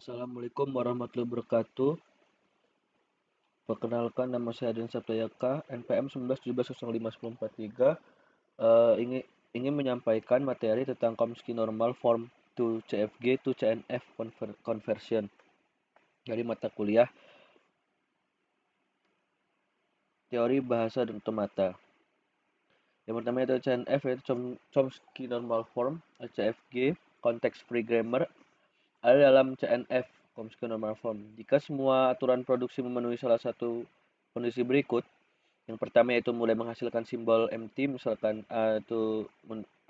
Assalamualaikum warahmatullahi wabarakatuh. Perkenalkan, nama saya Adrian Saptayaka, NPM 1917051043. Ingin menyampaikan materi tentang Chomsky Normal Form to CFG to CNF Conversion dari mata kuliah Teori Bahasa dan Otomata. Yang pertama itu CNF, yaitu Chomsky Normal Form, CFG, Context Free Grammar, ada dalam CNF, Chomsky Normal Form. Jika semua aturan produksi memenuhi salah satu kondisi berikut, yang pertama yaitu mulai menghasilkan simbol empty, misalkan A itu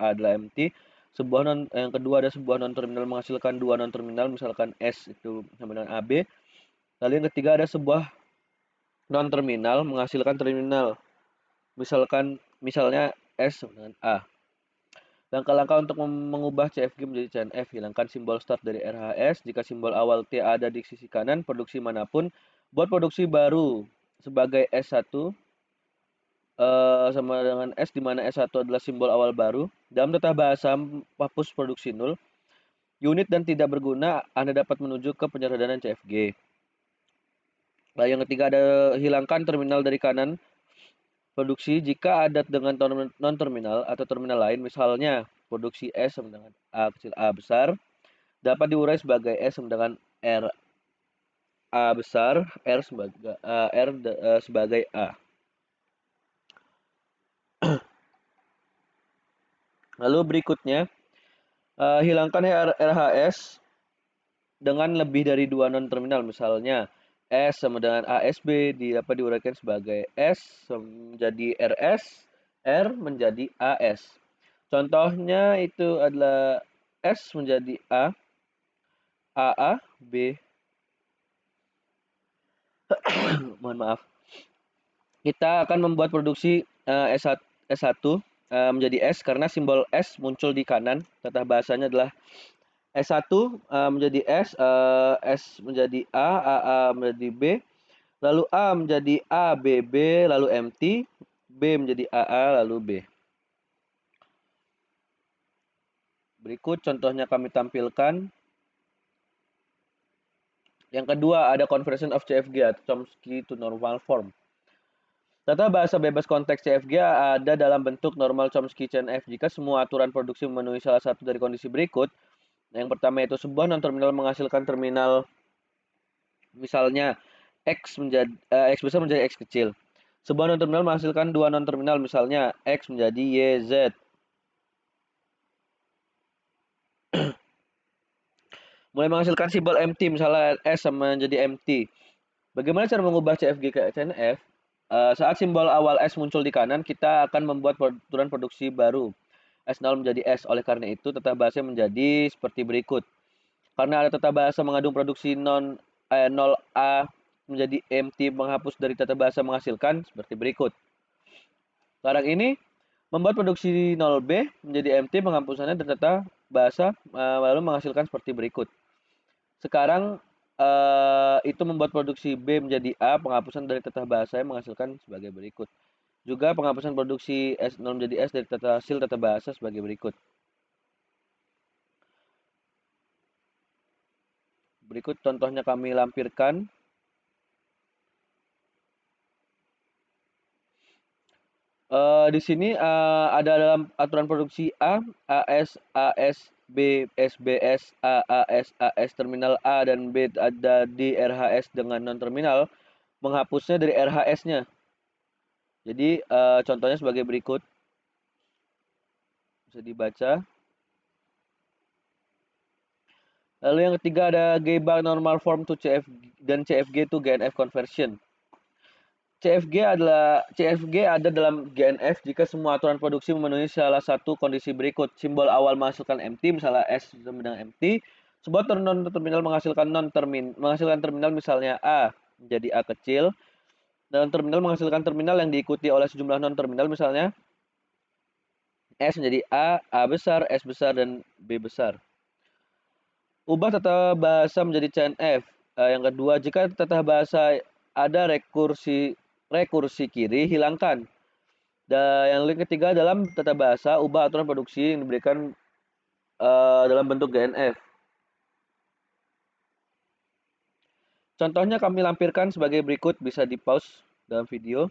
A adalah empty. Yang kedua ada sebuah non terminal menghasilkan dua non terminal, misalkan S itu sama dengan AB. Lalu yang ketiga ada sebuah non terminal menghasilkan terminal, misalnya S sama dengan A. Langkah-langkah untuk mengubah CFG menjadi CNF: hilangkan simbol start dari RHS. Jika simbol awal T ada di sisi kanan produksi manapun, buat produksi baru sebagai S1 sama dengan S, di mana S1 adalah simbol awal baru. Dalam tata bahasa, hapus produksi nol, unit dan tidak berguna, Anda dapat menuju ke penyederhanaan CFG. Nah, yang ketiga ada hilangkan terminal dari kanan produksi jika ada dengan non-terminal atau terminal lain, misalnya produksi S sama dengan A kecil A besar, dapat diurai sebagai S sama dengan R A besar, sebagai A. Lalu berikutnya, hilangkan RHS dengan lebih dari dua non terminal, misalnya S sama dengan ASB dapat diuraikan sebagai S menjadi RS, R menjadi AS. Contohnya itu adalah S menjadi A, AA, B. Mohon maaf. Kita akan membuat produksi S1 menjadi S karena simbol S muncul di kanan. Tata bahasanya adalah S1 menjadi S menjadi A, AA menjadi B, lalu A menjadi A, B, B, lalu empty, B menjadi AA, lalu B. Berikut contohnya kami tampilkan. Yang kedua ada conversion of CFG atau Chomsky to normal form. Tata bahasa bebas konteks CFG ada dalam bentuk normal Chomsky CNF jika semua aturan produksi memenuhi salah satu dari kondisi berikut. Yang pertama itu sebuah non-terminal menghasilkan terminal, misalnya X besar menjadi X kecil. Sebuah non-terminal menghasilkan dua non-terminal, misalnya X menjadi Y, Z. Mulai menghasilkan simbol empty, misalnya S sama menjadi empty. Bagaimana cara mengubah CFG ke CNF? Saat simbol awal S muncul di kanan, kita akan membuat aturan produksi baru. S0 menjadi S. Oleh karena itu, tata bahasa menjadi seperti berikut. Karena ada tata bahasa mengandung produksi 0A menjadi empty menghapus dari tata bahasa menghasilkan seperti berikut. Sekarang ini membuat produksi 0B menjadi empty penghapusannya dari tata bahasa lalu menghasilkan seperti berikut. Sekarang itu membuat produksi B menjadi A, penghapusan dari tata bahasa yang menghasilkan sebagai berikut. Juga penghapusan produksi S0 menjadi S dari hasil tata bahasa sebagai berikut. Berikut contohnya kami lampirkan. Di sini ada dalam aturan produksi A, AS, AS, B, SBS, A, AS, AS, terminal A dan B ada di RHS dengan non-terminal, menghapusnya dari RHS-nya. Jadi contohnya sebagai berikut, bisa dibaca. Lalu yang ketiga ada G-bar normal form to CF dan CFG to GNF conversion. CFG ada dalam GNF jika semua aturan produksi memenuhi salah satu kondisi berikut. Simbol awal menghasilkan empty, misalnya S sama dengan empty. Sebuah terminal menghasilkan terminal, misalnya A menjadi A kecil. Dan terminal menghasilkan terminal yang diikuti oleh sejumlah non terminal, misalnya S menjadi A, A besar, S besar, dan B besar. Ubah tata bahasa menjadi CNF. Yang kedua, jika tata bahasa ada rekursi kiri, hilangkan. Dan yang ketiga, dalam tata bahasa, ubah aturan produksi yang diberikan dalam bentuk GNF. Contohnya kami lampirkan sebagai berikut, bisa di-pause dalam video.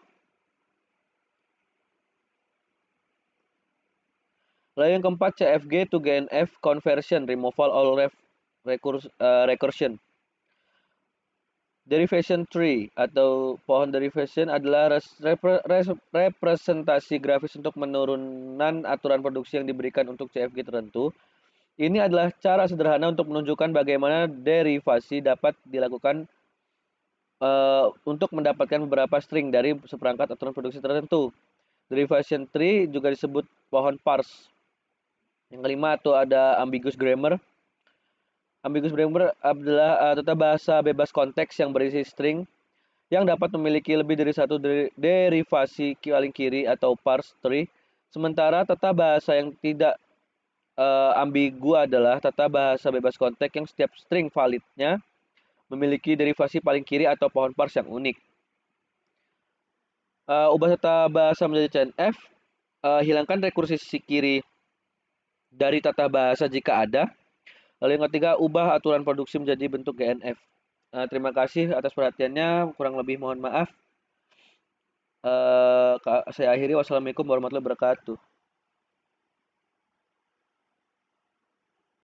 Lalu yang keempat, CFG to GNF conversion, removal all recursion. Derivation tree atau pohon derivation adalah representasi grafis untuk menurunan aturan produksi yang diberikan untuk CFG tertentu. Ini adalah cara sederhana untuk menunjukkan bagaimana derivasi dapat dilakukan untuk mendapatkan beberapa string dari seperangkat aturan produksi tertentu. Derivation tree juga disebut pohon parse. Yang kelima itu ada ambiguous grammar. Ambiguous grammar adalah tata bahasa bebas konteks yang berisi string yang dapat memiliki lebih dari satu derivasi paling kiri atau parse tree. Sementara tata bahasa yang tidak ambigu adalah tata bahasa bebas konteks yang setiap string validnya memiliki derivasi paling kiri atau pohon parse yang unik. Ubah tata bahasa menjadi CNF, hilangkan rekursi sisi kiri dari tata bahasa jika ada. Lalu yang ketiga, ubah aturan produksi menjadi bentuk GNF. Terima kasih atas perhatiannya, kurang lebih mohon maaf. Saya akhiri, wassalamualaikum warahmatullahi wabarakatuh.